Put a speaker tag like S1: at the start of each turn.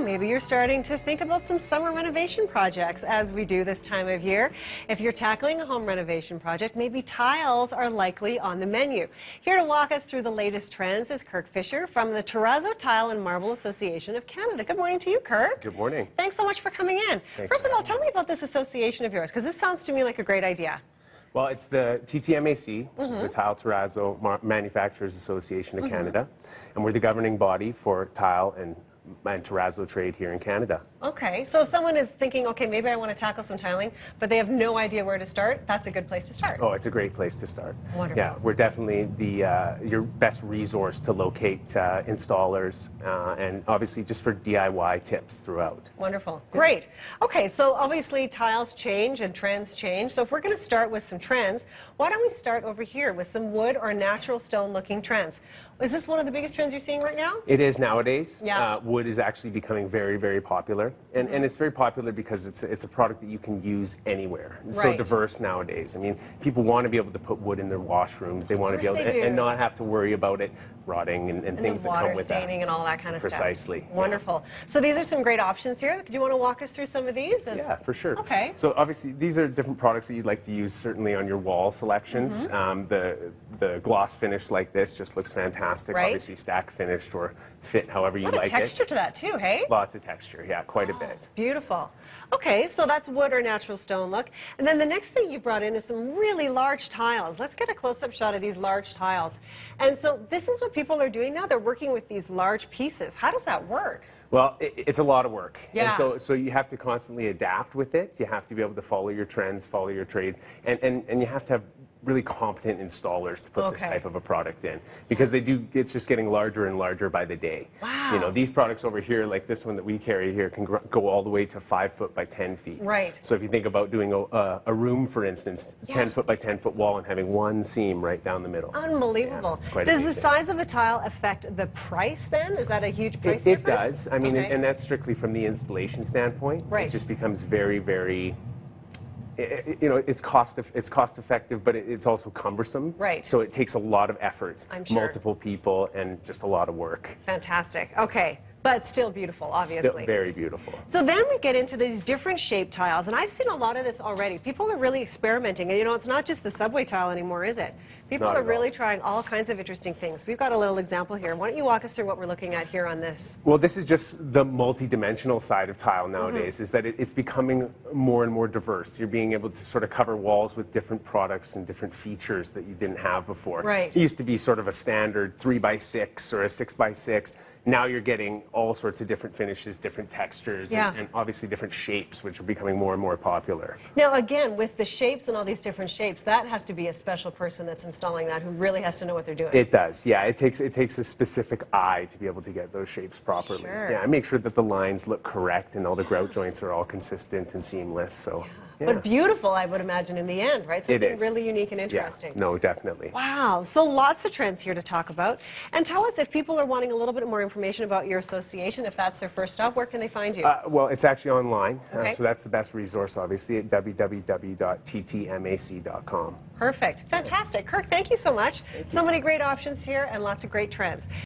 S1: maybe you're starting to think about some summer renovation projects as we do this time of year. If you're tackling a home renovation project, maybe tiles are likely on the menu. Here to walk us through the latest trends is Kirk Fisher from the Terrazo Tile and Marble Association of Canada. Good morning to you, Kirk.
S2: Good morning.
S1: Thanks so much for coming in. First of all, tell me about this association of yours, because this sounds to me like a great idea.
S2: Well, it's the TTMAC, which is the Tile Terrazo Manufacturers Association of Canada, and we're the governing body for tile and terrazzo trade here in Canada.
S1: Okay, so if someone is thinking, okay, maybe I want to tackle some tiling, but they have no idea where to start, that's a good place to start.
S2: Oh, it's a great place to start.
S1: Wonderful.
S2: Yeah, we're definitely your best resource to locate installers and obviously just for DIY tips throughout.
S1: Wonderful. Great. Okay, so obviously tiles change and trends change. So if we're going to start with some trends, why don't we start over here with some wood or natural stone looking trends? Is this one of the biggest trends you're seeing right now?
S2: It is nowadays.
S1: Yeah.
S2: Wood is actually becoming very, very popular. And it's very popular because it's a product that you can use anywhere. It's so diverse nowadays. I mean, people want to be able to put wood in their washrooms. They want to be able to, and not have to worry about it rotting and things that come with that.
S1: Water staining and all that kind of stuff.
S2: Precisely.
S1: Wonderful. Yeah. So these are some great options here. Do you want to walk us through some of these?
S2: Yeah, for sure.
S1: Okay.
S2: So obviously these are different products that you'd like to use certainly on your wall selections. The gloss finish like this just looks fantastic. Obviously stack finished or fit however you like it.
S1: A lot of texture to that too, hey?
S2: Lots of texture, yeah, quite a bit.
S1: Beautiful. Okay, so that's wood or natural stone look. And then the next thing you brought in is some really large tiles. Let's get a close-up shot of these large tiles. And so this is what people are doing now. They're working with these large pieces. How does that work?
S2: Well, it's a lot of work.
S1: Yeah.
S2: And so you have to constantly adapt with it. You have to be able to follow your trends, follow your trade, and you have to have really competent installers to put this type of a product in, because it's just getting larger and larger by the day.
S1: Wow.
S2: You know, these products over here, like this one that we carry here, can go all the way to 5 foot by 10 feet.
S1: Right.
S2: So if you think about doing a room, for instance, 10 foot by 10 foot wall and having one seam right down the middle.
S1: Unbelievable.
S2: Yeah,
S1: does the size of the tile affect the price then? Is that a huge price
S2: It
S1: difference?
S2: does. I mean, and that's strictly from the installation standpoint.
S1: Right.
S2: It just becomes very, very, you know, it's cost effective, but it's also cumbersome.
S1: Right.
S2: So it takes a lot of effort,
S1: I'm sure.
S2: multiple people, and just a lot of work.
S1: Fantastic. Okay. But still beautiful, obviously.
S2: Still very beautiful.
S1: So then we get into these different shaped tiles, and I've seen a lot of this already. People are really experimenting, and you know, it's not just the subway tile anymore, is it? People are really trying all kinds of interesting things. We've got a little example here. Why don't you walk us through what we're looking at here on this?
S2: Well, this is just the multi-dimensional side of tile nowadays, is that it's becoming more and more diverse. You're being able to sort of cover walls with different products and different features that you didn't have before.
S1: Right.
S2: It used to be sort of a standard 3x6 or a 6x6. Now you're getting all sorts of different finishes, different textures, and obviously different shapes, which are becoming more and more popular.
S1: Now, again, with the shapes and all these different shapes, that has to be a special person that's installing that who really has to know what they're doing.
S2: It does, yeah. It takes a specific eye to be able to get those shapes properly.
S1: Sure.
S2: Yeah, and make sure that the lines look correct and all the grout joints are all consistent and seamless. So. Yeah.
S1: But beautiful, I would imagine, in the end, right? Something really unique and interesting.
S2: Yeah, no, definitely.
S1: Wow, so lots of trends here to talk about. And tell us, if people are wanting a little bit more information about your association, if that's their first stop, where can they find you?
S2: Well, it's actually online,
S1: Okay.
S2: so that's the best resource, obviously, at www.ttmac.com.
S1: Perfect. Fantastic. Kirk, thank you so much. So many great options here and lots of great trends.